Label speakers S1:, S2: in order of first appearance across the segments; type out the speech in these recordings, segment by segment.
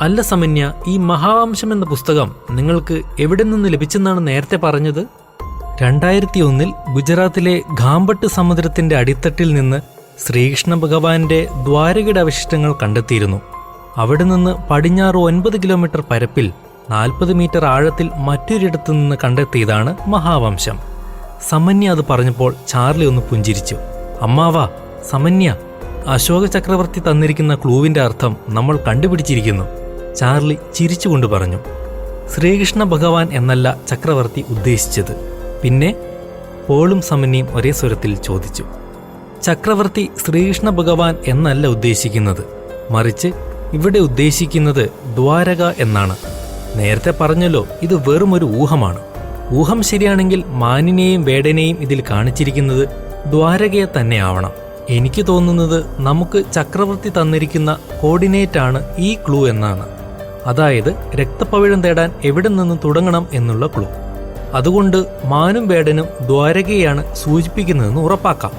S1: അല്ല സമന്യ, ഈ മഹാവംശം എന്ന പുസ്തകം നിങ്ങൾക്ക് എവിടെ നിന്ന് ലഭിച്ചെന്നാണ് നേരത്തെ പറഞ്ഞത്? 2001 ഗുജറാത്തിലെ ഘാംബട്ട് സമുദ്രത്തിന്റെ അടിത്തട്ടിൽ നിന്ന് ശ്രീകൃഷ്ണ ഭഗവാന്റെ ദ്വാരകയുടെ അവശിഷ്ടങ്ങൾ കണ്ടെത്തിയിരുന്നു. അവിടെ നിന്ന് പടിഞ്ഞാറ് 9 കിലോമീറ്റർ പരപ്പിൽ 40 മീറ്റർ ആഴത്തിൽ മറ്റൊരിടത്തു നിന്ന് കണ്ടെത്തിയതാണ് മഹാവംശം. സമന്യ അത് പറഞ്ഞപ്പോൾ ചാർലി ഒന്ന് പുഞ്ചിരിച്ചു. അമ്മാവാ, സമന്യ, അശോക ചക്രവർത്തി തന്നിരിക്കുന്ന ക്ലൂവിന്റെ അർത്ഥം നമ്മൾ കണ്ടുപിടിച്ചിരിക്കുന്നു. ചാർലി ചിരിച്ചുകൊണ്ട് പറഞ്ഞു. ശ്രീകൃഷ്ണ ഭഗവാൻ എന്നല്ല ചക്രവർത്തി ഉദ്ദേശിച്ചത്. പിന്നെ? പോളും സമന്യയും ഒരേ സ്വരത്തിൽ ചോദിച്ചു. ചക്രവർത്തി ശ്രീകൃഷ്ണ ഭഗവാൻ എന്നല്ല ഉദ്ദേശിക്കുന്നത്, മറിച്ച് ഇവിടെ ഉദ്ദേശിക്കുന്നത് ദ്വാരക എന്നാണ്. നേരത്തെ പറഞ്ഞല്ലോ, ഇത് വെറും ഒരു ഊഹമാണ്. ഊഹം ശരിയാണെങ്കിൽ മാനിനെയും വേടനെയും ഇതിൽ കാണിച്ചിരിക്കുന്നത് ദ്വാരകയെ തന്നെ ആവണം. എനിക്ക് തോന്നുന്നത് നമുക്ക് ചക്രവർത്തി തന്നിരിക്കുന്ന കോർഡിനേറ്റ് ആണ് ഈ ക്ലൂ എന്നാണ്. അതായത് രക്തപ്പവിഴം തേടാൻ എവിടെ നിന്ന് തുടങ്ങണം എന്നുള്ള ക്ലൂ. അതുകൊണ്ട് മാനും വേടനും ദ്വാരകയാണ് സൂചിപ്പിക്കുന്നതെന്ന് ഉറപ്പാക്കാം.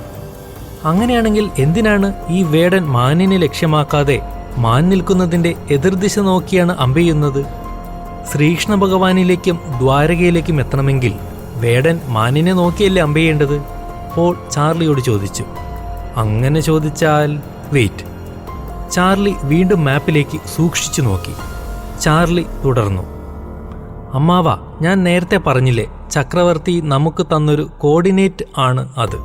S1: അങ്ങനെയാണെങ്കിൽ എന്തിനാണ് ഈ വേടൻ മാനിനെ ലക്ഷ്യമാക്കാതെ മാൻ നിൽക്കുന്നതിന്റെ എതിർദിശ നോക്കിയാണ് അമ്പെയ്യുന്നത്? ശ്രീകൃഷ്ണ ഭഗവാനിലേക്കും ദ്വാരകയിലേക്കും എത്തണമെങ്കിൽ വേടൻ മാനിനെ നോക്കിയല്ലേ അമ്പെയ്യേണ്ടത്? പോൾ ചാർലിയോട് ചോദിച്ചു. അങ്ങനെ ചോദിച്ചാൽ വെയിറ്റ്. ചാർലി വീണ്ടും മാപ്പിലേക്ക് സൂക്ഷിച്ചു നോക്കി. ചാർലി തുടർന്നു. അമ്മാവ, ഞാൻ നേരത്തെ പറഞ്ഞില്ലേ, ചക്രവർത്തി നമുക്ക് തന്നൊരു കോർഡിനേറ്റ് ആണ് അത്.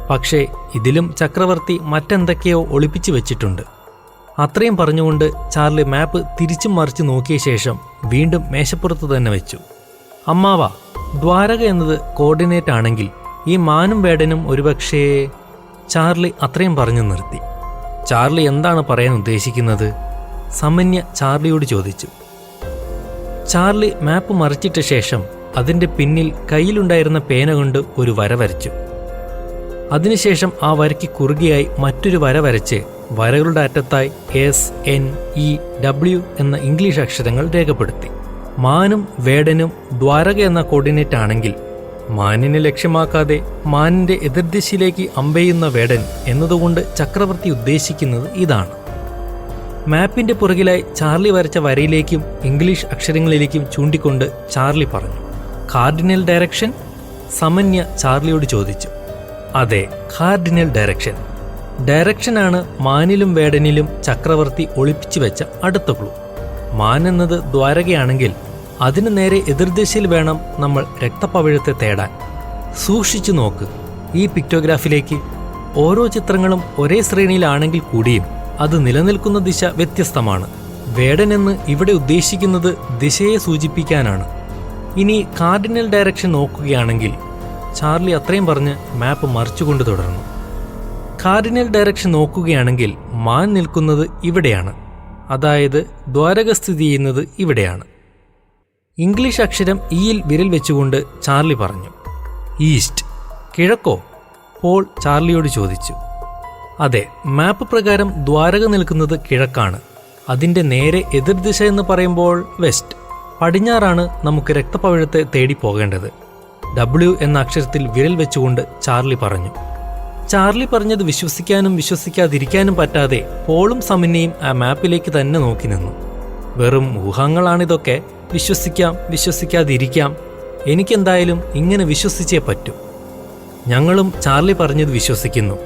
S1: പക്ഷേ ഇതിലും ചക്രവർത്തി മറ്റെന്തൊക്കെയോ ഒളിപ്പിച്ചു വെച്ചിട്ടുണ്ട്. അത്രയും പറഞ്ഞുകൊണ്ട് ചാർലി മാപ്പ് തിരിച്ചും മറിച്ച് നോക്കിയ ശേഷം വീണ്ടും മേശപ്പുറത്ത് തന്നെ വെച്ചു. അമ്മാവ, ദ്വാരക എന്നത് കോർഡിനേറ്റ് ആണെങ്കിൽ ഈ മാനും വേടനും ഒരുപക്ഷേ... ചാർലി അത്രയും പറഞ്ഞു നിർത്തി. ചാർലി എന്താണ് പറയാൻ ഉദ്ദേശിക്കുന്നത്? സമന്യ ചാർലിയോട് ചോദിച്ചു. ചാർലി മാപ്പ് മറിച്ചിട്ട ശേഷം അതിന്റെ പിന്നിൽ കയ്യിലുണ്ടായിരുന്ന പേന കൊണ്ട് ഒരു വര വരച്ചു. അതിനുശേഷം ആ വരയ്ക്ക് കുറുകെയായി മറ്റൊരു വര വരച്ച് വരകളുടെ അറ്റത്തായി SNEW എന്ന ഇംഗ്ലീഷ് അക്ഷരങ്ങൾ രേഖപ്പെടുത്തി. മാനും വേടനും ദ്വാരക എന്ന കോർഡിനേറ്റ് ആണെങ്കിൽ മാനിനെ ലക്ഷ്യമാക്കാതെ മാനിന്റെ എതിർദിശയിലേക്ക് അമ്പെയ്യുന്ന വേടൻ എന്നതുകൊണ്ട് ചക്രവർത്തി ഉദ്ദേശിക്കുന്നത് ഇതാണ്. മാപ്പിന്റെ പുറകിലായി ചാർലി വരച്ച വരയിലേക്കും ഇംഗ്ലീഷ് അക്ഷരങ്ങളിലേക്കും ചൂണ്ടിക്കൊണ്ട് ചാർലി പറഞ്ഞു. Cardinal direction? സമന്യ ചാർലിയോട് ചോദിച്ചു. അതെ, കാർഡിനൽ ഡയറക്ഷൻ. ഡയറക്ഷനാണ് മാനിലും വേടനിലും ചക്രവർത്തി ഒളിപ്പിച്ചു വെച്ച അടുത്ത ക്ലൂ. മാൻ എന്നത് ദ്വാരകയാണെങ്കിൽ അതിനു നേരെ എതിർദിശയിൽ വേണം നമ്മൾ രക്തപ്പവിഴത്തെ തേടാൻ. സൂക്ഷിച്ചു നോക്ക് ഈ പിക്ടോഗ്രാഫിലേക്ക്. ഓരോ ചിത്രങ്ങളും ഒരേ ശ്രേണിയിലാണെങ്കിൽ കൂടിയും അത് നിലനിൽക്കുന്ന ദിശ വ്യത്യസ്തമാണ്. വേടൻ എന്ന് ഇവിടെ ഉദ്ദേശിക്കുന്നത് ദിശയെ സൂചിപ്പിക്കാനാണ്. ഇനി കാർഡിനൽ ഡയറക്ഷൻ നോക്കുകയാണെങ്കിൽ... ചാർലി അത്രയും പറഞ്ഞ് മാപ്പ് മറിച്ചുകൊണ്ട് തുടർന്നു. കാർഡിനൽ ഡയറക്ഷൻ നോക്കുകയാണെങ്കിൽ മാൻ നിൽക്കുന്നത് ഇവിടെയാണ്, അതായത് ദ്വാരക സ്ഥിതി ചെയ്യുന്നത് ഇവിടെയാണ്. ഇംഗ്ലീഷ് അക്ഷരം ഇയിൽ വിരൽ വെച്ചുകൊണ്ട് ചാർലി പറഞ്ഞു. ഈസ്റ്റ്? കിഴക്കോ? പോൾ ചാർലിയോട് ചോദിച്ചു. അതെ, മാപ്പ് പ്രകാരം ദ്വാരക നിൽക്കുന്നത് കിഴക്കാണ്. അതിന്റെ നേരെ എതിർദിശ എന്ന് പറയുമ്പോൾ വെസ്റ്റ്, പടിഞ്ഞാറാണ് നമുക്ക് രക്തപ്പവിഴത്തെ തേടി പോകേണ്ടത്. W എന്ന അക്ഷരത്തിൽ വിരൽ വെച്ചുകൊണ്ട് ചാർലി പറഞ്ഞു. ചാർലി പറഞ്ഞത് വിശ്വസിക്കാനും വിശ്വസിക്കാതിരിക്കാനും പറ്റാതെ പോളും സമന്യയും ആ മാപ്പിലേക്ക് തന്നെ നോക്കി നിന്നു. വെറും ഊഹങ്ങളാണിതൊക്കെ. വിശ്വസിക്കാം, വിശ്വസിക്കാതിരിക്കാം. എനിക്കെന്തായാലും ഇങ്ങനെ വിശ്വസിച്ചേ പറ്റൂ. ഞങ്ങളും ചാർലി പറഞ്ഞത് വിശ്വസിക്കുന്നു.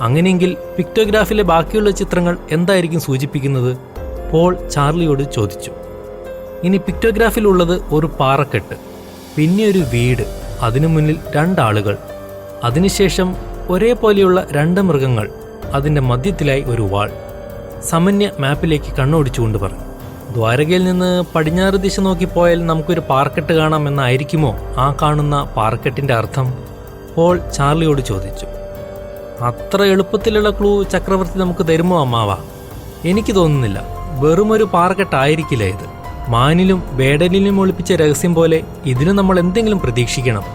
S1: അങ്ങനെയെങ്കിൽ പിക്ടോഗ്രാഫിലെ ബാക്കിയുള്ള ചിത്രങ്ങൾ എന്തായിരിക്കും സൂചിപ്പിക്കുന്നത്? പോൾ ചാർലിയോട് ചോദിച്ചു. ഇനി പിക്ടോഗ്രാഫിലുള്ളത് ഒരു പാറക്കെട്ട്, പിന്നെ ഒരു വീട്, അതിനു മുന്നിൽ 2 ആളുകൾ, അതിനുശേഷം ഒരേപോലെയുള്ള 2 മൃഗങ്ങൾ, അതിൻ്റെ മധ്യത്തിലായി ഒരു വാൾ. സമന്യ മാപ്പിലേക്ക് കണ്ണോടിച്ചുകൊണ്ട് പറഞ്ഞു. ദ്വാരകയിൽ നിന്ന് പടിഞ്ഞാറ് ദിശ നോക്കിപ്പോയാൽ നമുക്കൊരു പാറക്കെട്ട് കാണാമെന്നായിരിക്കുമോ ആ കാണുന്ന പാറക്കെട്ടിൻ്റെ അർത്ഥം? പോൾ ചാർലിയോട് ചോദിച്ചു. അത്ര എളുപ്പത്തിലുള്ള ക്ലൂ ചക്രവർത്തി നമുക്ക് തരുമോ അമ്മാവ? എനിക്ക് തോന്നുന്നില്ല. വെറുമൊരു പാറക്കെട്ടായിരിക്കില്ല ഇത്. മാനിലും വേടനിലും ഒളിപ്പിച്ച രഹസ്യം പോലെ ഇതിന് നമ്മൾ എന്തെങ്കിലും പ്രതീക്ഷിക്കണം.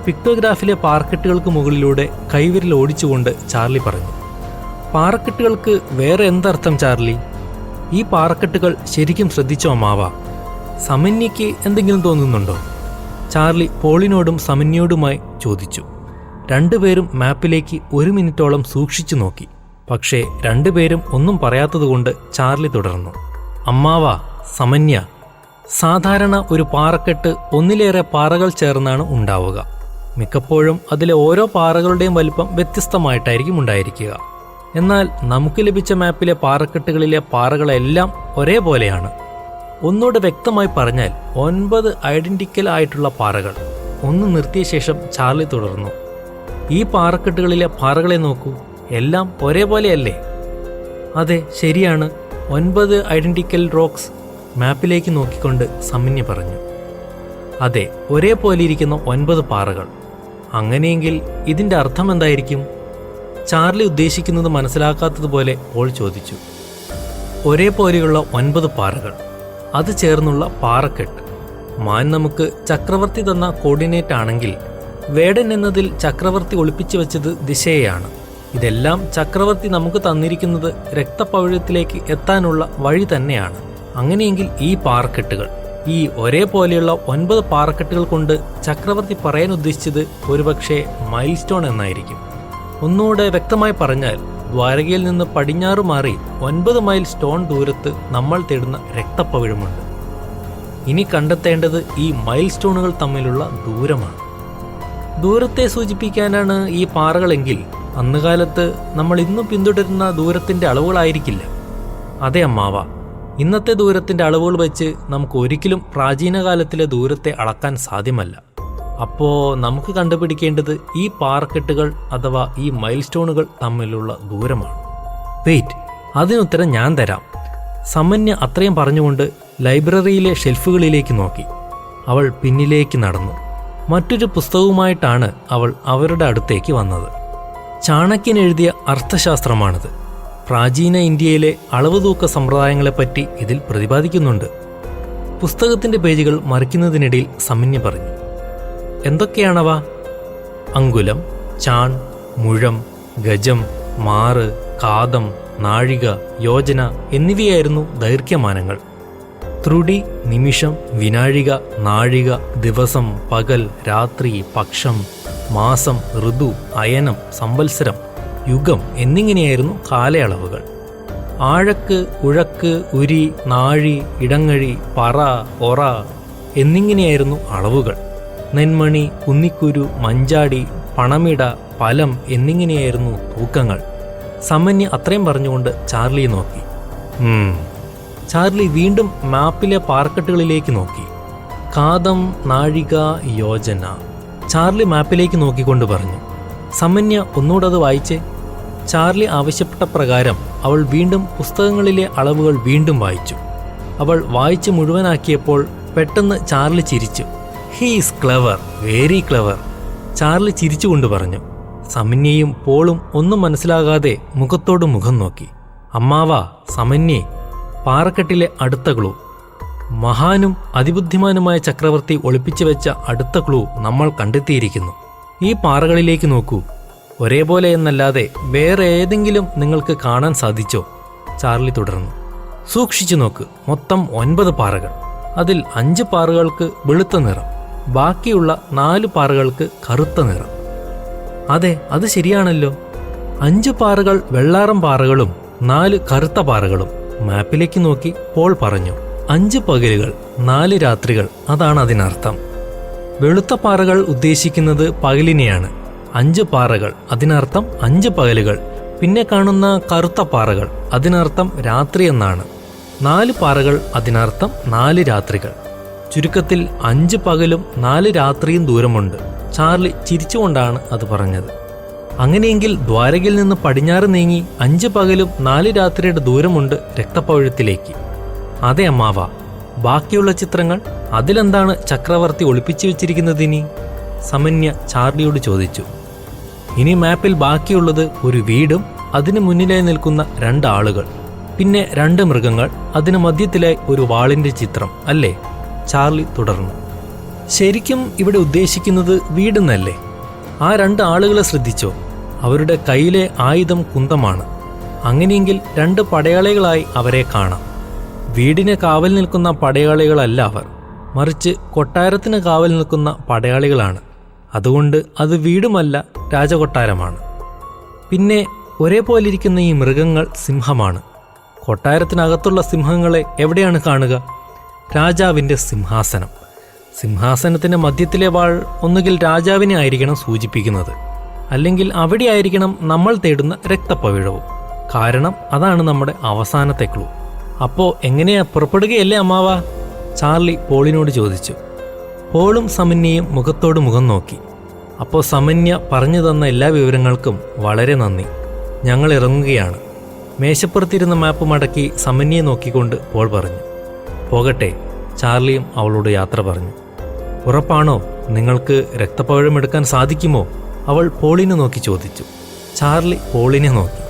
S1: പിക്ടോഗ്രാഫിലെ പാറക്കെട്ടുകൾക്ക് മുകളിലൂടെ കൈവിരൽ ഓടിച്ചുകൊണ്ട് ചാർലി പറഞ്ഞു. പാറക്കെട്ടുകൾക്ക് വേറെ എന്തർത്ഥം ചാർലി? ഈ പാറക്കെട്ടുകൾ ശരിക്കും ശ്രദ്ധിച്ചോ അമ്മാവ? സമന്യയ്ക്ക് എന്തെങ്കിലും തോന്നുന്നുണ്ടോ? ചാർലി പോളിനോടും സമന്യയോടുമായി ചോദിച്ചു. 2 പേരും മാപ്പിലേക്ക് 1 മിനിറ്റോളം സൂക്ഷിച്ചു നോക്കി. പക്ഷേ 2 പേരും ഒന്നും പറയാത്തതുകൊണ്ട് ചാർലി തുടർന്നു. അമ്മാവ, സമന്യ, സാധാരണ ഒരു പാറക്കെട്ട് ഒന്നിലേറെ പാറകൾ ചേർന്നാണ് ഉണ്ടാവുക. മിക്കപ്പോഴും അതിലെ ഓരോ പാറകളുടെയും വലിപ്പം വ്യത്യസ്തമായിട്ടായിരിക്കും ഉണ്ടായിരിക്കുക. എന്നാൽ നമുക്ക് ലഭിച്ച മാപ്പിലെ പാറക്കെട്ടുകളിലെ പാറകളെല്ലാം ഒരേപോലെയാണ്. ഒന്നുകൂടെ വ്യക്തമായി പറഞ്ഞാൽ 9 ഐഡന്റിക്കൽ ആയിട്ടുള്ള പാറകൾ. ഒന്ന് നിർത്തിയ ശേഷം ചാർലി തുടർന്നു. ഈ പാറക്കെട്ടുകളിലെ പാറകളെ നോക്കൂ, എല്ലാം ഒരേപോലെയല്ലേ? അതെ, ശരിയാണ്, 9 ഐഡന്റിക്കൽ റോക്സ്. മാപ്പിലേക്ക് നോക്കിക്കൊണ്ട് സമന്യ പറഞ്ഞു. അതെ, ഒരേപോലെ ഇരിക്കുന്ന 9 പാറകൾ. അങ്ങനെയെങ്കിൽ ഇതിന്റെ അർത്ഥം എന്തായിരിക്കും? ചാർലി ഉദ്ദേശിക്കുന്നത് മനസ്സിലാക്കാത്തതുപോലെ പോൾ ചോദിച്ചു. ഒരേപോലെയുള്ള 9 പാറകൾ, അത് ചേർന്നുള്ള പാറക്കെട്ട്. മാൻ നമുക്ക് ചക്രവർത്തി തന്ന കോർഡിനേറ്റ് ആണെങ്കിൽ വേടൻ എന്നതിൽ ചക്രവർത്തി ഒളിപ്പിച്ചു വെച്ചത് ദിശയെയാണ്. ഇതെല്ലാം ചക്രവർത്തി നമുക്ക് തന്നിരിക്കുന്നത് രക്തപൗഴത്തിലേക്ക് എത്താനുള്ള വഴി തന്നെയാണ്. അങ്ങനെയെങ്കിൽ ഈ പാറക്കെട്ടുകൾ, ഈ ഒരേപോലെയുള്ള 9 പാറക്കെട്ടുകൾ കൊണ്ട് ചക്രവർത്തി പറയാൻ ഉദ്ദേശിച്ചത് ഒരുപക്ഷെ മൈൽ സ്റ്റോൺ എന്നായിരിക്കും. ഒന്നുകൂടെ വ്യക്തമായി പറഞ്ഞാൽ, ദ്വാരകയിൽ നിന്ന് പടിഞ്ഞാറ് മാറി 9 മൈൽ സ്റ്റോൺ ദൂരത്ത് നമ്മൾ തേടുന്ന രക്തപ്പവിഴമുണ്ട്. ഇനി കണ്ടെത്തേണ്ടത് ഈ മൈൽ സ്റ്റോണുകൾ തമ്മിലുള്ള ദൂരമാണ്. ദൂരത്തെ സൂചിപ്പിക്കാനാണ് ഈ പാറകളെങ്കിൽ അന്നുകാലത്ത് നമ്മൾ ഇന്നും പിന്തുടരുന്ന ദൂരത്തിന്റെ അളവുകളായിരിക്കില്ല. അതെ അമ്മാവ, ഇന്നത്തെ ദൂരത്തിന്റെ അളവുകൾ വെച്ച് നമുക്ക് ഒരിക്കലും പ്രാചീന കാലത്തിലെ ദൂരത്തെ അളക്കാൻ സാധ്യമല്ല. അപ്പോ നമുക്ക് കണ്ടുപിടിക്കേണ്ടത് ഈ പാറക്കെട്ടുകൾ അഥവാ ഈ മൈൽ സ്റ്റോണുകൾ തമ്മിലുള്ള ദൂരമാണ്. വെയിറ്റ്, അതിനുത്തരം ഞാൻ തരാം. സമന്യ അത്രയും പറഞ്ഞുകൊണ്ട് ലൈബ്രറിയിലെ ഷെൽഫുകളിലേക്ക് നോക്കി. അവൾ പിന്നിലേക്ക് നടന്നു. മറ്റൊരു പുസ്തകവുമായിട്ടാണ് അവൾ അവരുടെ അടുത്തേക്ക് വന്നത്. ചാണക്യൻ എഴുതിയ അർത്ഥശാസ്ത്രമാണിത്. പ്രാചീന ഇന്ത്യയിലെ അളവുതൂക്ക സമ്പ്രദായങ്ങളെപ്പറ്റി ഇതിൽ പ്രതിപാദിക്കുന്നുണ്ട്. പുസ്തകത്തിന്റെ പേജുകൾ മറിക്കുന്നതിനിടയിൽ സമന്യ പറഞ്ഞു. എന്തൊക്കെയാണവ? അങ്കുലം, ചാൺ, മുഴം, ഗജം, മാറ്, കാതം, നാഴിക, യോജന എന്നിവയായിരുന്നു ദൈർഘ്യമാനങ്ങൾ. ത്രുടി, നിമിഷം, വിനാഴിക, നാഴിക, ദിവസം, പകൽ, രാത്രി, പക്ഷം, മാസം, ഋതു, അയനം, സംവത്സരം, യുഗം എന്നിങ്ങനെയായിരുന്നു കാലയളവുകൾ. ആഴക്ക്, ഉഴക്ക്, ഉരി, നാഴി, ഇടങ്ങഴി, പറ, ഒറ എന്നിങ്ങനെയായിരുന്നു അളവുകൾ. നെന്മണി, കുന്നിക്കുരു, മഞ്ചാടി, പണമിട, പലം എന്നിങ്ങനെയായിരുന്നു തൂക്കങ്ങൾ. സമന്യ അത്രയും പറഞ്ഞുകൊണ്ട് ചാർലിയെ നോക്കി. ചാർലി വീണ്ടും മാപ്പിലെ പാറക്കെട്ടുകളിലേക്ക് നോക്കി. കാതം, നാഴിക, യോജന. ചാർലി മാപ്പിലേക്ക് നോക്കിക്കൊണ്ട് പറഞ്ഞു. സമന്യ ഒന്നുകൂടെ അത് വായിച്ചേ. ചാർലി ആവശ്യപ്പെട്ട പ്രകാരം അവൾ വീണ്ടും പുസ്തകങ്ങളിലെ അളവുകൾ വീണ്ടും വായിച്ചു. അവൾ വായിച്ച് മുഴുവനാക്കിയപ്പോൾ പെട്ടെന്ന് ചാർലി ചിരിച്ചു. He is clever, very clever. Charlie ചിരിച്ചുകൊണ്ട് പറഞ്ഞു. സമന്യയും പോളും ഒന്നും മനസ്സിലാകാതെ മുഖത്തോട് മുഖം നോക്കി. അമ്മാവാ, സമന്യേ, പാറക്കെട്ടിലെ അടുത്ത ക്ലൂ. മഹാനും അതിബുദ്ധിമാനുമായ ചക്രവർത്തി ഒളിപ്പിച്ചു വെച്ച അടുത്ത ക്ലൂ നമ്മൾ കണ്ടെത്തിയിരിക്കുന്നു. ഈ പാറകളിലേക്ക് നോക്കൂ. ഒരേപോലെ എന്നല്ലാതെ വേറെ ഏതെങ്കിലും നിങ്ങൾക്ക് കാണാൻ സാധിച്ചോ? ചാർലി തുടർന്നു. സൂക്ഷിച്ചു നോക്ക്. മൊത്തം 9 പാറകൾ. അതിൽ 5 പാറകൾക്ക് വെളുത്ത നിറം, ബാക്കിയുള്ള 4 പാറകൾക്ക് കറുത്ത നിറം. അതെ, അത് ശരിയാണല്ലോ. 5 പാറകൾ വെള്ളാരം പാറകളും 4 കറുത്ത പാറകളും. മാപ്പിലേക്ക് നോക്കി പോൾ പറഞ്ഞു. 5 പകലുകൾ 4 രാത്രികൾ, അതാണ് അതിനർത്ഥം. വെളുത്ത പാറകൾ ഉദ്ദേശിക്കുന്നത് പകലിനെയാണ്. 5 പാറകൾ അതിനർത്ഥം 5 പകലുകൾ. പിന്നെ കാണുന്ന കറുത്ത പാറകൾ അതിനർത്ഥം രാത്രി എന്നാണ്. 4 പാറകൾ അതിനർത്ഥം 4 രാത്രികൾ. ചുരുക്കത്തിൽ 5 പകലും 4 രാത്രിയും ദൂരമുണ്ട്. ചാർലി ചിരിച്ചുകൊണ്ടാണ് അത് പറഞ്ഞത്. അങ്ങനെയെങ്കിൽ ദ്വാരകയിൽ നിന്ന് പടിഞ്ഞാറ് നീങ്ങി 5 പകലും 4 രാത്രിയുടെ ദൂരമുണ്ട് രക്തപൗഴത്തിലേക്ക്. അതെ അമ്മാവ. ബാക്കിയുള്ള ചിത്രങ്ങൾ, അതിലെന്താണ് ചക്രവർത്തി ഒളിപ്പിച്ചു വെച്ചിരിക്കുന്നത് ഇനി? സമന്യ ചാർലിയോട് ചോദിച്ചു. ഇനി മാപ്പിൽ ബാക്കിയുള്ളത് ഒരു വീടും അതിനു മുന്നിലായി നിൽക്കുന്ന 2 ആളുകൾ, പിന്നെ 2 മൃഗങ്ങൾ, അതിനു മധ്യത്തിലായി ഒരു വാളിന്റെ ചിത്രം, അല്ലേ? ചാർലി തുടർന്നു. ശരിക്കും ഇവിടെ ഉദ്ദേശിക്കുന്നത് വീടെന്നല്ലേ? ആ 2 ആളുകളെ ശ്രദ്ധിച്ചോ? അവരുടെ കയ്യിലെ ആയുധം കുന്തമാണ്. അങ്ങനെയെങ്കിൽ 2 പടയാളികളായി അവരെ കാണാം. വീടിന് കാവൽ നിൽക്കുന്ന പടയാളികളല്ല അവർ, മറിച്ച് കൊട്ടാരത്തിന് കാവൽ നിൽക്കുന്ന പടയാളികളാണ്. അതുകൊണ്ട് അത് വീടുമല്ല, രാജകൊട്ടാരമാണ്. പിന്നെ ഒരേപോലിരിക്കുന്ന ഈ മൃഗങ്ങൾ സിംഹമാണ്. കൊട്ടാരത്തിനകത്തുള്ള സിംഹങ്ങളെ എവിടെയാണ് കാണുക? രാജാവിൻ്റെ സിംഹാസനം. സിംഹാസനത്തിൻ്റെ മധ്യത്തിലെ വാൾ ഒന്നുകിൽ രാജാവിനെ ആയിരിക്കണം സൂചിപ്പിക്കുന്നത്, അല്ലെങ്കിൽ അവിടെ ആയിരിക്കണം നമ്മൾ തേടുന്ന രക്തപ്പവിഴവും. കാരണം അതാണ് നമ്മുടെ അവസാനത്തെ ക്ലൂ. അപ്പോൾ എങ്ങനെയാ പുറപ്പെടുകയല്ലേ അമ്മാവ? ചാർലി പോളിനോട് ചോദിച്ചു. പോളും സമന്യയും മുഖത്തോട് മുഖം നോക്കി. അപ്പോൾ സമന്യ പറഞ്ഞു തന്ന എല്ലാ വിവരങ്ങൾക്കും വളരെ നന്ദി. ഞങ്ങൾ ഇറങ്ങുകയാണ്. മേശപ്പുറത്തിരുന്ന മാപ്പ് മടക്കി സമന്യയെ നോക്കിക്കൊണ്ട് പോൾ പറഞ്ഞു. പോകട്ടെ. ചാർലിയും അവളോട് യാത്ര പറഞ്ഞു. ഉറപ്പാണോ? നിങ്ങൾക്ക് രക്തപ്പവിഴം എടുക്കാൻ സാധിക്കുമോ? അവൾ പോളിനെ നോക്കി ചോദിച്ചു. ചാർലി പോളിനെ നോക്കി.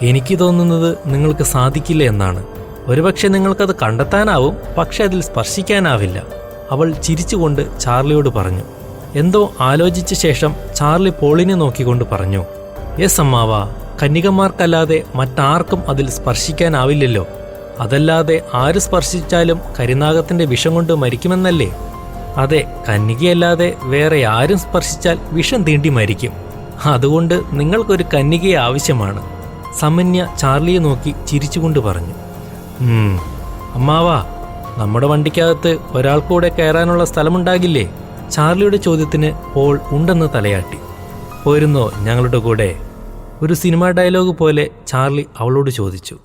S1: എനിക്ക് തോന്നുന്നത് നിങ്ങൾക്ക് സാധിക്കില്ല എന്നാണ്. ഒരുപക്ഷെ നിങ്ങൾക്കത് കണ്ടെത്താനാവും, പക്ഷെ അതിൽ സ്പർശിക്കാനാവില്ല. അവൾ ചിരിച്ചുകൊണ്ട് ചാർലിയോട് പറഞ്ഞു. എന്തോ ആലോചിച്ച ശേഷം ചാർലി പോളിനെ നോക്കിക്കൊണ്ട് പറഞ്ഞു. യെസ് അമ്മാവ, കന്യകമാർക്കല്ലാതെ മറ്റാർക്കും അതിൽ സ്പർശിക്കാനാവില്ലല്ലോ. അതല്ലാതെ ആര് സ്പർശിച്ചാലും കരിനാഗത്തിന്റെ വിഷം കൊണ്ട് മരിക്കുമെന്നല്ലേ? അതെ, കന്യകയല്ലാതെ വേറെ ആരും സ്പർശിച്ചാൽ വിഷം തീണ്ടി മരിക്കും. അതുകൊണ്ട് നിങ്ങൾക്കൊരു കന്യകയെ ആവശ്യമാണ്. സമന്യ ചാർലിയെ നോക്കി ചിരിച്ചുകൊണ്ട് പറഞ്ഞു. അമ്മാവാ, നമ്മുടെ വണ്ടിക്കകത്ത് ഒരാൾക്കൂടെ കയറാനുള്ള സ്ഥലമുണ്ടാകില്ലേ? ചാർലിയുടെ ചോദ്യത്തിന് പോൾ ഉണ്ടെന്ന് തലയാട്ടി. പോരുന്നോ ഞങ്ങളുടെ കൂടെ? ഒരു സിനിമാ ഡയലോഗ് പോലെ ചാർലി അവളോട് ചോദിച്ചു.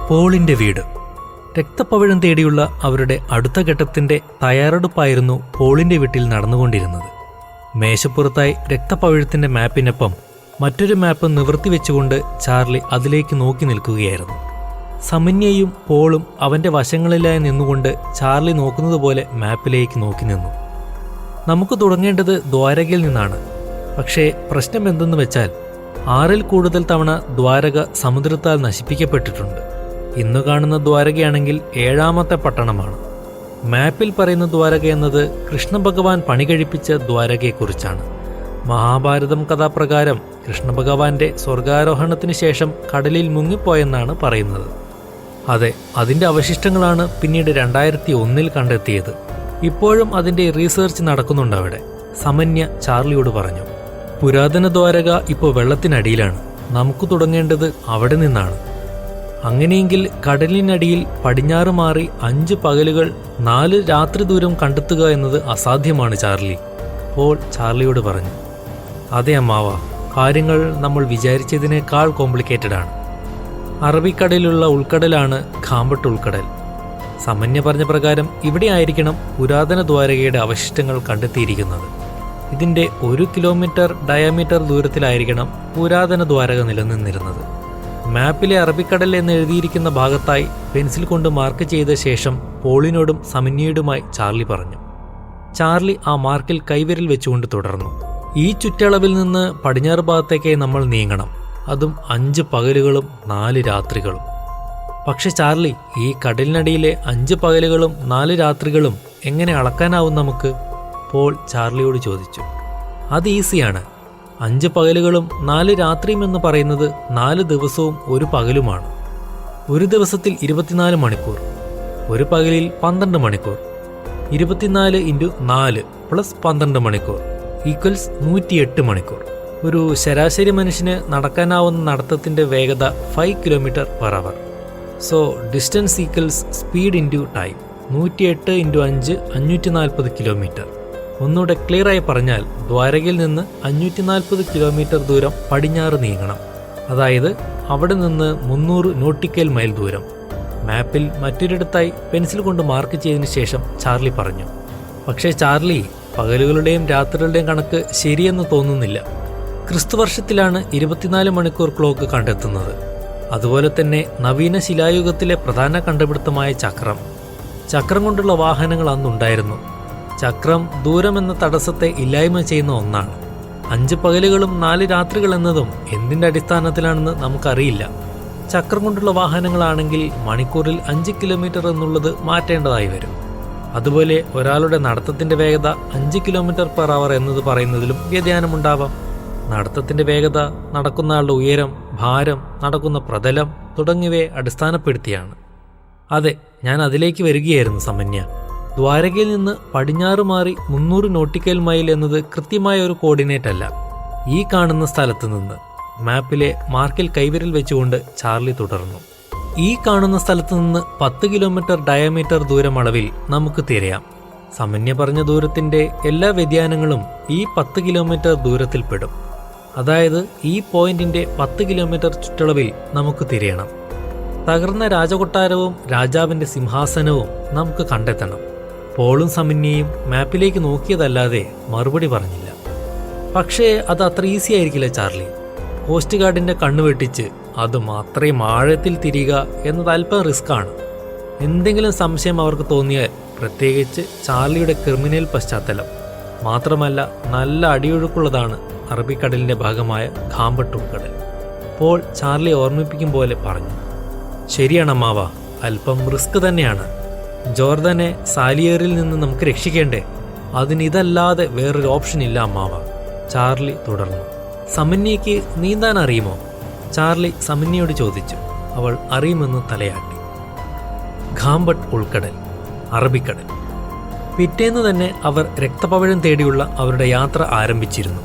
S1: പോളിന്റെ വീട്. രക്തപ്പവിഴം തേടിയുള്ള അവരുടെ അടുത്ത ഘട്ടത്തിന്റെ തയ്യാറെടുപ്പായിരുന്നു പോളിന്റെ വീട്ടിൽ നടന്നുകൊണ്ടിരുന്നത്. മേശപ്പുറത്തായി രക്തപ്പവിഴത്തിന്റെ മാപ്പിനൊപ്പം മറ്റൊരു മാപ്പ് നിവർത്തി വെച്ചുകൊണ്ട് ചാർലി അതിലേക്ക് നോക്കി നിൽക്കുകയായിരുന്നു. സമന്യയും പോളും അവന്റെ വശങ്ങളിലായി നിന്നുകൊണ്ട് ചാർലി നോക്കുന്നത് പോലെ മാപ്പിലേക്ക് നോക്കി നിന്നു. നമുക്ക് തുടങ്ങേണ്ടത് ദ്വാരകയിൽ നിന്നാണ്. പക്ഷേ പ്രശ്നം എന്തെന്ന് വെച്ചാൽ 6 കൂടുതൽ തവണ ദ്വാരക സമുദ്രത്താൽ നശിപ്പിക്കപ്പെട്ടിട്ടുണ്ട്. ഇന്നു കാണുന്ന ദ്വാരകയാണെങ്കിൽ 7ാമത്തെ പട്ടണമാണ്. മാപ്പിൽ പറയുന്ന ദ്വാരക എന്നത് കൃഷ്ണഭഗവാൻ പണി കഴിപ്പിച്ച ദ്വാരകയെക്കുറിച്ചാണ്. മഹാഭാരതം കഥാപ്രകാരം കൃഷ്ണഭഗവാന്റെ സ്വർഗാരോഹണത്തിന് ശേഷം കടലിൽ മുങ്ങിപ്പോയെന്നാണ് പറയുന്നത്. അതെ, അതിൻ്റെ അവശിഷ്ടങ്ങളാണ് പിന്നീട് 2001 കണ്ടെത്തിയത്. ഇപ്പോഴും അതിൻ്റെ റീസെർച്ച് നടക്കുന്നുണ്ട് അവിടെ. സമന്യ ചാർലിയോട് പറഞ്ഞു. പുരാതന ദ്വാരക ഇപ്പോൾ വെള്ളത്തിനടിയിലാണ്. നമുക്ക് തുടങ്ങേണ്ടത് അവിടെ നിന്നാണ്. അങ്ങനെയെങ്കിൽ കടലിനടിയിൽ പടിഞ്ഞാറ് മാറി 5 പകലുകൾ 4 രാത്രി ദൂരം കണ്ടെത്തുക എന്നത് അസാധ്യമാണ് ചാർലി. പോൾ ചാർലിയോട് പറഞ്ഞു. അതെ അമ്മാവ, കാര്യങ്ങൾ നമ്മൾ വിചാരിച്ചതിനേക്കാൾ കോംപ്ലിക്കേറ്റഡ് ആണ്. അറബിക്കടലിലുള്ള ഉൾക്കടലാണ് ഖാമ്പട്ട് ഉൾക്കടൽ. സമന്യ പറഞ്ഞ പ്രകാരം ഇവിടെ ആയിരിക്കണം പുരാതന ദ്വാരകയുടെ അവശിഷ്ടങ്ങൾ കണ്ടെത്തിയിരിക്കുന്നത്. ഇതിൻ്റെ 1 കിലോമീറ്റർ ഡയമീറ്റർ ദൂരത്തിലായിരിക്കണം പുരാതന ദ്വാരക നിലനിന്നിരുന്നത്. മാപ്പിലെ അറബിക്കടൽ എന്ന് എഴുതിയിരിക്കുന്ന ഭാഗത്തായി പെൻസിൽ കൊണ്ട് മാർക്ക് ചെയ്ത ശേഷം പോളിനോടും സമന്യയോടുമായി ചാർലി പറഞ്ഞു. ചാർലി ആ മാർക്കിൽ കൈവിരൽ വെച്ചുകൊണ്ട് തുടർന്നു. ഈ ചുറ്റളവിൽ നിന്ന് പടിഞ്ഞാറ് ഭാഗത്തേക്കായി നമ്മൾ നീങ്ങണം. അതും 5 പകലുകളും 4 രാത്രികളും. പക്ഷെ ചാർലി, ഈ കടലിനടിയിലെ 5 പകലുകളും 4 രാത്രികളും എങ്ങനെ അളക്കാനാവും നമുക്ക്? പോൾ ചാർലിയോട് ചോദിച്ചു. അത് ഈസിയാണ്. 5 പകലുകളും 4 രാത്രിയും എന്ന് പറയുന്നത് 4 ദിവസവും 1 പകലുമാണ്. ഒരു ദിവസത്തിൽ 24 മണിക്കൂർ, ഒരു പകലിൽ 12 മണിക്കൂർ. 24 × 4 + 12 മണിക്കൂർ ഈക്വൽസ് 108 മണിക്കൂർ. ഒരു ശരാശരി മനുഷ്യന് നടക്കാനാവുന്ന നടത്തത്തിൻ്റെ വേഗത 5 km/h. So distance equals speed into time. 108 × 5 540 kilometre. ഒന്നുകൂടെ ക്ലിയറായി പറഞ്ഞാൽ ദ്വാരകയിൽ നിന്ന് 540 കിലോമീറ്റർ ദൂരം പടിഞ്ഞാറ് നീങ്ങണം. അതായത് അവിടെ നിന്ന് 300 നോട്ടിക്കൽ മൈൽ ദൂരം. മാപ്പിൽ മറ്റൊരിടത്തായി പെൻസിൽ കൊണ്ട് മാർക്ക് ചെയ്തതിനു ശേഷം ചാർലി പറഞ്ഞു. പക്ഷേ ചാർലി, പകലുകളുടെയും രാത്രികളുടെയും കണക്ക് ശരിയെന്ന് തോന്നുന്നില്ല. ക്രിസ്തുവർഷത്തിലാണ് 24 മണിക്കൂർ ക്ലോക്ക് കണ്ടെത്തുന്നത്. അതുപോലെ തന്നെ നവീന ശിലായുഗത്തിലെ പ്രധാന കണ്ടുപിടുത്തമായ ചക്രം കൊണ്ടുള്ള വാഹനങ്ങൾ അന്നുണ്ടായിരുന്നു. ചക്രം ദൂരം എന്ന തടസ്സത്തെ ഇല്ലായ്മ ചെയ്യുന്ന ഒന്നാണ്. 5 പകലുകളും 4 രാത്രികൾ എന്നതും എന്തിൻ്റെ അടിസ്ഥാനത്തിലാണെന്ന് നമുക്കറിയില്ല. ചക്രം കൊണ്ടുള്ള വാഹനങ്ങളാണെങ്കിൽ മണിക്കൂറിൽ 5 കിലോമീറ്റർ എന്നുള്ളത് മാറ്റേണ്ടതായി വരും. അതുപോലെ ഒരാളുടെ നടത്തത്തിൻ്റെ വേഗത 5 km/h എന്നത് പറയുന്നതിലും വ്യതിയാനമുണ്ടാവാം. നടത്തത്തിൻ്റെ വേഗത, നടക്കുന്ന ആളുടെ ഉയരം, ഭാരം, നടക്കുന്ന പ്രതലം തുടങ്ങിയവയെ അടിസ്ഥാനപ്പെടുത്തിയാണ്. അതെ, ഞാൻ അതിലേക്ക് വരികയായിരുന്നു സമന്യ. ദ്വാരകയിൽ നിന്ന് പടിഞ്ഞാറ് മാറി 300 നോട്ടിക്കൽ മൈൽ എന്നത് കൃത്യമായ ഒരു കോർഡിനേറ്റ് അല്ല. ഈ കാണുന്ന സ്ഥലത്ത് നിന്ന് മാപ്പിലെ മാർക്കിൽ കൈവിരൽ വെച്ചുകൊണ്ട് ചാർലി തുടർന്നു. ഈ കാണുന്ന സ്ഥലത്ത് നിന്ന് 10 കിലോമീറ്റർ ഡയമീറ്റർ ദൂരം അളവിൽ നമുക്ക് തിരയാം. സമന്യ പറഞ്ഞ ദൂരത്തിന്റെ എല്ലാ വ്യതിയാനങ്ങളും ഈ 10 കിലോമീറ്റർ ദൂരത്തിൽപ്പെടും. അതായത് ഈ പോയിന്റിന്റെ 10 കിലോമീറ്റർ ചുറ്റളവിൽ നമുക്ക് തിരയണം. തകർന്ന രാജകൊട്ടാരവും രാജാവിന്റെ സിംഹാസനവും നമുക്ക് കണ്ടെത്തണം. പോളും സമന്യയും മാപ്പിലേക്ക് നോക്കിയതല്ലാതെ മറുപടി പറഞ്ഞില്ല. പക്ഷേ അത് അത്ര ഈസി ആയിരിക്കില്ല ചാർലി. കോസ്റ്റ് ഗാർഡിന്റെ കണ്ണു വെട്ടിച്ച് അതും അത്രയും ആഴത്തിൽ തിരിയുക എന്നത് അല്പം റിസ്ക്കാണ്. എന്തെങ്കിലും സംശയം അവർക്ക് തോന്നിയാൽ, പ്രത്യേകിച്ച് ചാർലിയുടെ ക്രിമിനൽ പശ്ചാത്തലം മാത്രമല്ല, നല്ല അടിയൊഴുക്കുള്ളതാണ് അറബിക്കടലിന്റെ ഭാഗമായ ഖാംബട്ട് ഉൾക്കടൽ. പോൾ ചാർലി ഓർമ്മിപ്പിക്കും പോലെ പറഞ്ഞു. ശരിയാണ് അമ്മാവ, അല്പം റിസ്ക് തന്നെയാണ്. ജോർദനെ സാലിയറിൽ നിന്ന് നമുക്ക് രക്ഷിക്കേണ്ടേ? അതിനിതല്ലാതെ വേറൊരു ഓപ്ഷൻ ഇല്ല അമ്മാവ, ചാർലി തുടർന്നു. സമന്യയ്ക്ക് നീന്താൻ അറിയുമോ? ചാർലി സമന്യയോട് ചോദിച്ചു. അവൾ അറിയുമെന്ന് തലയാട്ടി. ഖാംബട്ട് ഉൾക്കടൽ, അറബിക്കടൽ. പിറ്റേന്ന് തന്നെ അവർ രക്തപവിഴം തേടിയുള്ള അവരുടെ യാത്ര ആരംഭിച്ചിരുന്നു.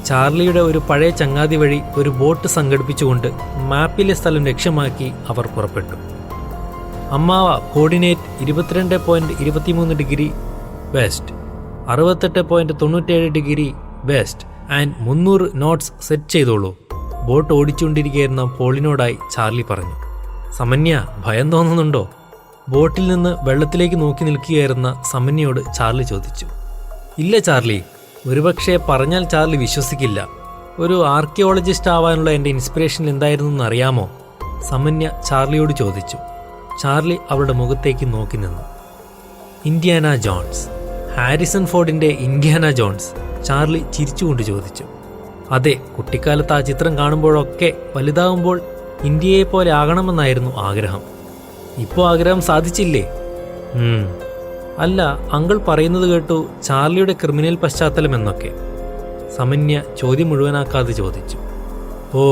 S1: ചാർലിയുടെ ഒരു പഴയ ചങ്ങാതി വഴി ഒരു ബോട്ട് സംഘടിപ്പിച്ചുകൊണ്ട് മാപ്പിലെ സ്ഥലം ലക്ഷ്യമാക്കി അവർ പുറപ്പെട്ടു. അമ്മാവ coordinate 22.23 degree west, 68.97 degree west and 300 notes set ചെയ്തോളൂ, ബോട്ട് ഓടിച്ചുകൊണ്ടിരിക്കുകയായിരുന്ന പോളിനോടായി ചാർലി പറഞ്ഞു. സമന്യ, ഭയം തോന്നുന്നുണ്ടോ? ബോട്ടിൽ നിന്ന് വെള്ളത്തിലേക്ക് നോക്കി നിൽക്കുകയായിരുന്ന സമന്യയോട് ചാർലി ചോദിച്ചു. ഇല്ല ചാർലി, ഒരുപക്ഷെ പറഞ്ഞാൽ ചാർലി വിശ്വസിക്കില്ല. ഒരു ആർക്കിയോളജിസ്റ്റ് ആവാനുള്ള എൻ്റെ ഇൻസ്പിറേഷൻ എന്തായിരുന്നു എന്നറിയാമോ? സമന്യ ചാർലിയോട് ചോദിച്ചു. ചാർലി അവളുടെ മുഖത്തേക്ക് നോക്കി നിന്നു. ഇന്ത്യാന ജോൺസ്, ഹാരിസൺ ഫോർഡിന്റെ ഇന്ത്യാന ജോൺസ്, ചാർലി ചിരിച്ചുകൊണ്ട് ചോദിച്ചു. അതെ, കുട്ടിക്കാലത്ത് ആ ചിത്രം കാണുമ്പോഴൊക്കെ വലുതാവുമ്പോൾ ഇന്ത്യയെപ്പോലെ ആകണമെന്നായിരുന്നു ആഗ്രഹം. ഇപ്പോൾ ആഗ്രഹം സാധിച്ചില്ലേ? അല്ല, അങ്കിൾ പറയുന്നത് കേട്ടു ചാർലിയുടെ ക്രിമിനൽ പശ്ചാത്തലം എന്നൊക്കെ. സമന്യ ചോദ്യം മുഴുവനാക്കാതെ ചോദിച്ചു. ഓ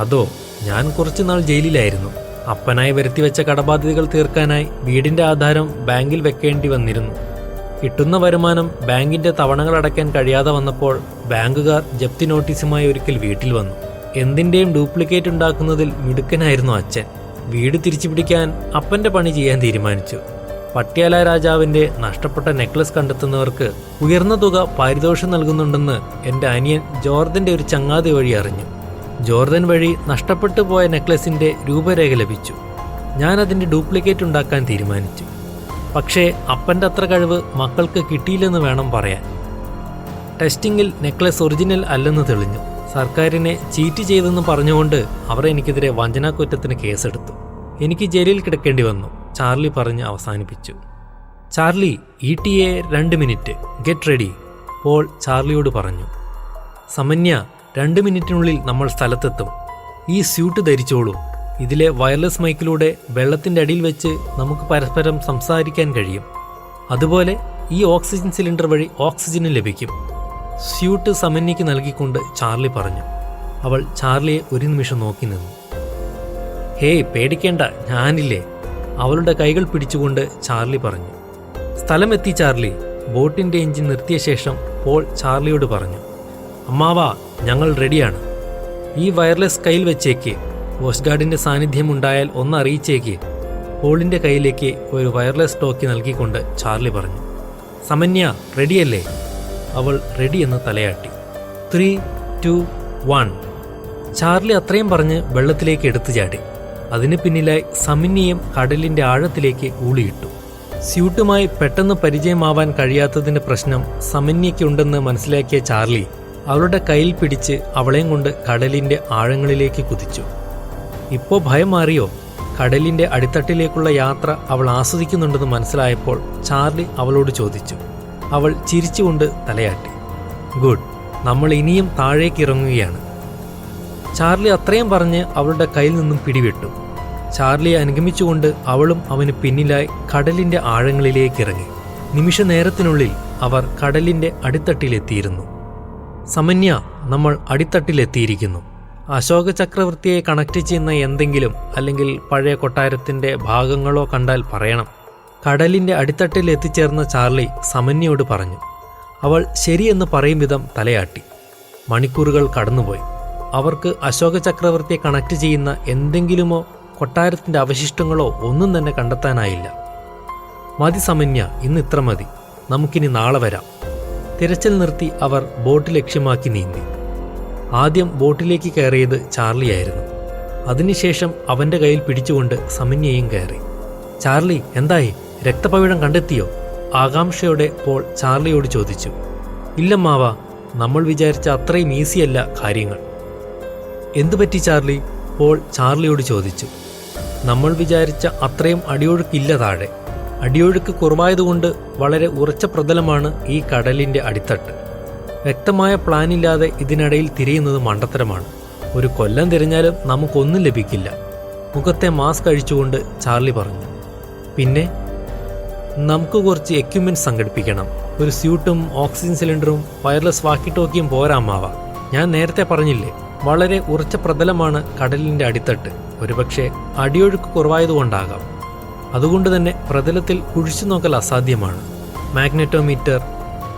S1: അതോ, ഞാൻ കുറച്ചുനാൾ ജയിലിലായിരുന്നു. അപ്പനായി വരുത്തിവെച്ച കടബാധ്യതകൾ തീർക്കാനായി വീടിന്റെ ആധാരം ബാങ്കിൽ വെക്കേണ്ടി വന്നിരുന്നു. കിട്ടുന്ന വരുമാനം ബാങ്കിന്റെ തവണകൾ അടയ്ക്കാൻ കഴിയാതെ വന്നപ്പോൾ ബാങ്കുകാർ ജപ്തി നോട്ടീസുമായി ഒരിക്കൽ വീട്ടിൽ വന്നു. എന്തിന്റെയും ഡ്യൂപ്ലിക്കേറ്റ് ഉണ്ടാക്കുന്നതിൽ മിടുക്കനായിരുന്നു അച്ഛൻ. വീട് തിരിച്ചുപിടിക്കാൻ അപ്പന്റെ പണി ചെയ്യാൻ തീരുമാനിച്ചു. പട്യാല രാജാവിന്റെ നഷ്ടപ്പെട്ട നെക്ലസ് കണ്ടെത്തുന്നവർക്ക് ഉയർന്ന തുക പാരിതോഷം നൽകുന്നുണ്ടെന്ന് എൻ്റെ അനിയൻ ജോർദന്റെ ഒരു ചങ്ങാതി വഴി അറിഞ്ഞു. ജോർദൻ വഴി നഷ്ടപ്പെട്ടു പോയ നെക്ലസിന്റെ രൂപരേഖ ലഭിച്ചു. ഞാൻ അതിന്റെ ഡ്യൂപ്ലിക്കേറ്റ് ഉണ്ടാക്കാൻ തീരുമാനിച്ചു. പക്ഷേ അപ്പൻ്റെ അത്ര കഴിവ് മക്കൾക്ക് കിട്ടിയില്ലെന്ന് വേണം പറയാൻ. ടെസ്റ്റിംഗിൽ നെക്ലസ് ഒറിജിനൽ അല്ലെന്ന് തെളിഞ്ഞു. സർക്കാരിനെ ചീറ്റ് ചെയ്തെന്ന് പറഞ്ഞുകൊണ്ട് അവർ എനിക്കെതിരെ വഞ്ചനാക്കുറ്റത്തിന് കേസെടുത്തു. എനിക്ക് ജയിലിൽ കിടക്കേണ്ടി വന്നു, ചാർലി പറഞ്ഞ് അവസാനിപ്പിച്ചു. Charlie, ETA 2 minute, get ready, Paul ചാർലിയോട് പറഞ്ഞു. സമന്യ, 2 മിനിറ്റിനുള്ളിൽ നമ്മൾ സ്ഥലത്തെത്തും. ഈ സ്യൂട്ട് ധരിച്ചോളൂ. ഇതിലെ വയർലെസ് മൈക്കിലൂടെ വെള്ളത്തിൻ്റെ അടിയിൽ വെച്ച് നമുക്ക് പരസ്പരം സംസാരിക്കാൻ കഴിയും. അതുപോലെ ഈ ഓക്സിജൻ സിലിണ്ടർ വഴി ഓക്സിജനും ലഭിക്കും. സ്യൂട്ട് സമന്യയ്ക്ക് നൽകിക്കൊണ്ട് ചാർലി പറഞ്ഞു. അവൾ ചാർലിയെ ഒരു നിമിഷം നോക്കി നിന്നു. ഹേയ്, പേടിക്കേണ്ട, ഞാനില്ലേ, അവളുടെ കൈകൾ പിടിച്ചുകൊണ്ട് ചാർലി പറഞ്ഞു. സ്ഥലമെത്തി ചാർലി, ബോട്ടിന്റെ എഞ്ചിൻ നിർത്തിയ ശേഷം പോൾ ചാർലിയോട് പറഞ്ഞു. അമ്മാവാ, ഞങ്ങൾ റെഡിയാണ്. ഈ വയർലെസ് കയ്യിൽ വെച്ചേക്ക്. കോസ്റ്റ് ഗാർഡിന്റെ സാന്നിധ്യം ഉണ്ടായാൽ ഒന്ന് അറിയിച്ചേക്ക്. പോളിന്റെ കയ്യിലേക്ക് ഒരു വയർലെസ് ടോക്കി നൽകിക്കൊണ്ട് ചാർലി പറഞ്ഞു. സമന്യ, റെഡിയല്ലേ? അവൾ റെഡിയെന്ന് തലയാട്ടി. 3, 2, 1. ചാർലി അത്രയും പറഞ്ഞ് വെള്ളത്തിലേക്ക് എടുത്തു ചാടി. അതിന് പിന്നിലായി സമന്യയും കടലിന്റെ ആഴത്തിലേക്ക് ഊളിയിട്ടു. സ്യൂട്ടുമായി പെട്ടെന്ന് പരിചയമാവാൻ കഴിയാത്തതിന്റെ പ്രശ്നം സമന്യയ്ക്കുണ്ടെന്ന് മനസ്സിലാക്കിയ ചാർലി അവളുടെ കയ്യിൽ പിടിച്ച് അവളെയും കൊണ്ട് കടലിന്റെ ആഴങ്ങളിലേക്ക് കുതിച്ചു. ഇപ്പോൾ ഭയം മാറിയോ? കടലിന്റെ അടിത്തട്ടിലേക്കുള്ള യാത്ര അവൾ ആസ്വദിക്കുന്നുണ്ടെന്ന് മനസ്സിലായപ്പോൾ ചാർലി അവളോട് ചോദിച്ചു. അവൾ ചിരിച്ചുകൊണ്ട് തലയാട്ടി. ഗുഡ്, നമ്മൾ ഇനിയും താഴേക്ക് ഇറങ്ങുകയാണ്. ചാർലി അത്രയും പറഞ്ഞ് അവളുടെ കയ്യിൽ നിന്നും പിടിവിട്ടു. ചാർലിയെ അനുഗമിച്ചുകൊണ്ട് അവളും അവന് പിന്നിലായി കടലിന്റെ ആഴങ്ങളിലേക്ക് ഇറങ്ങി. നിമിഷ നേരത്തിനുള്ളിൽ അവർ കടലിന്റെ അടിത്തട്ടിലെത്തിയിരുന്നു. സമന്യ, നമ്മൾ അടിത്തട്ടിലെത്തിയിരിക്കുന്നു. അശോക ചക്രവർത്തിയെ കണക്ട് ചെയ്യുന്ന എന്തെങ്കിലും അല്ലെങ്കിൽ പഴയ കൊട്ടാരത്തിന്റെ ഭാഗങ്ങളോ കണ്ടാൽ പറയണം. കടലിന്റെ അടിത്തട്ടിൽ എത്തിച്ചേർന്ന ചാർലി സമന്യയോട് പറഞ്ഞു. അവൾ ശരിയെന്ന് പറയും വിധം തലയാട്ടി. മണിക്കൂറുകൾ കടന്നുപോയി. അവർക്ക് അശോക ചക്രവർത്തിയെ കണക്ട് ചെയ്യുന്ന എന്തെങ്കിലുമോ കൊട്ടാരത്തിന്റെ അവശിഷ്ടങ്ങളോ ഒന്നും തന്നെ കണ്ടെത്താനായില്ല. മതി സമന്യ, ഇന്ന് ഇത്ര മതി, നമുക്കിനി നാളെ വരാം. തിരച്ചിൽ നിർത്തി അവർ ബോട്ട് ലക്ഷ്യമാക്കി നീന്തി. ആദ്യം ബോട്ടിലേക്ക് കയറിയത് ചാർലിയായിരുന്നു. അതിനുശേഷം അവന്റെ കയ്യിൽ പിടിച്ചുകൊണ്ട് സമന്യയും കയറി. ചാർലി, എന്തായി? രക്തപവിഴം കണ്ടെത്തിയോ? ആകാംക്ഷയോടെ പോൾ ചാർലിയോട് ചോദിച്ചു. ഇല്ലമ്മാവ, നമ്മൾ വിചാരിച്ച അത്രയും ഈസിയല്ല കാര്യങ്ങൾ. എന്തുപറ്റി ചാർലി? പോൾ ചാർലിയോട് ചോദിച്ചു. നമ്മൾ വിചാരിച്ച അത്രയും അടിയൊഴുക്കില്ല താഴെ. അടിയൊഴുക്ക് കുറവായതുകൊണ്ട് വളരെ ഉറച്ച പ്രതലമാണ് ഈ കടലിന്റെ അടിത്തട്ട്. വ്യക്തമായ പ്ലാനില്ലാതെ ഇതിനിടയിൽ തിരയുന്നത് മണ്ടത്തരമാണ്. ഒരു കൊല്ലം തിരഞ്ഞാലും നമുക്കൊന്നും ലഭിക്കില്ല. മുഖത്തെ മാസ്ക് അഴിച്ചുകൊണ്ട് ചാർലി പറഞ്ഞു. പിന്നെ നമുക്ക് കുറച്ച് എക്യുപ്മെന്റ് സംഘടിപ്പിക്കണം. ഒരു സ്യൂട്ടും ഓക്സിജൻ സിലിണ്ടറും വയർലെസ് വാക്കി ടോക്കിയും പോരാമാവ. ഞാൻ നേരത്തെ പറഞ്ഞില്ലേ, വളരെ ഉറച്ച പ്രതലമാണ് കടലിന്റെ അടിത്തട്ട്. ഒരുപക്ഷെ അടിയൊഴുക്ക് കുറവായതുകൊണ്ടാകാം. അതുകൊണ്ട് തന്നെ പ്രതലത്തിൽ കുഴിച്ചു നോക്കൽ അസാധ്യമാണ്. മാഗ്നറ്റോമീറ്റർ,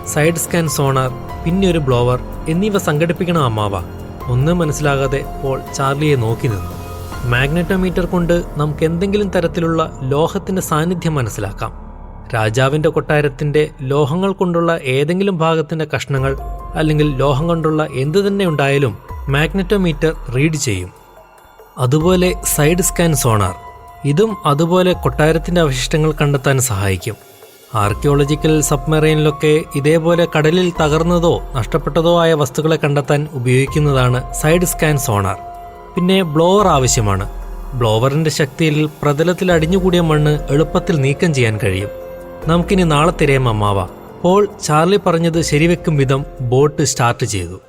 S1: സൈഡ് സ്കാൻ സോണാർ, പിന്നെ ഒരു ബ്ലോവർ എന്നിവ സംഘടിപ്പിക്കണം അമ്മാവ. ഒന്നും മനസ്സിലാകാതെ പോൾ ചാർലിയെ നോക്കി നിന്നു. മാഗ്നറ്റോമീറ്റർ കൊണ്ട് നമുക്ക് എന്തെങ്കിലും തരത്തിലുള്ള ലോഹത്തിന്റെ സാന്നിധ്യം മനസ്സിലാക്കാം. രാജാവിന്റെ കൊട്ടാരത്തിന്റെ ലോഹങ്ങൾ കൊണ്ടുള്ള ഏതെങ്കിലും ഭാഗത്തിന്റെ കഷ്ണങ്ങൾ അല്ലെങ്കിൽ ലോഹം കൊണ്ടുള്ള എന്തു തന്നെ ഉണ്ടായാലും മാഗ്നറ്റോമീറ്റർ റീഡ് ചെയ്യും. അതുപോലെ സൈഡ് സ്കാൻ സോണാർ, ഇതും അതുപോലെ കൊട്ടാരത്തിന്റെ അവശിഷ്ടങ്ങൾ കണ്ടെത്താൻ സഹായിക്കും. ആർക്കിയോളജിക്കൽ സബ്മറൈനിലൊക്കെ ഇതേപോലെ കടലിൽ തകർന്നതോ നഷ്ടപ്പെട്ടതോ ആയ വസ്തുക്കളെ കണ്ടെത്താൻ ഉപയോഗിക്കുന്നതാണ് സൈഡ് സ്കാൻ സോണാർ. പിന്നെ ബ്ലോവർ ആവശ്യമാണ്. ബ്ലോവറിന്റെ ശക്തിയിൽ പ്രതലത്തിൽ അടിഞ്ഞുകൂടിയ മണ്ണ് എളുപ്പത്തിൽ നീക്കം ചെയ്യാൻ കഴിയും. നമുക്കിനി നാളെ തിരയാം അമ്മാവ. പോൾ ചാർലി പറഞ്ഞത് ശരിവെക്കും വിധം ബോട്ട് സ്റ്റാർട്ട് ചെയ്തു.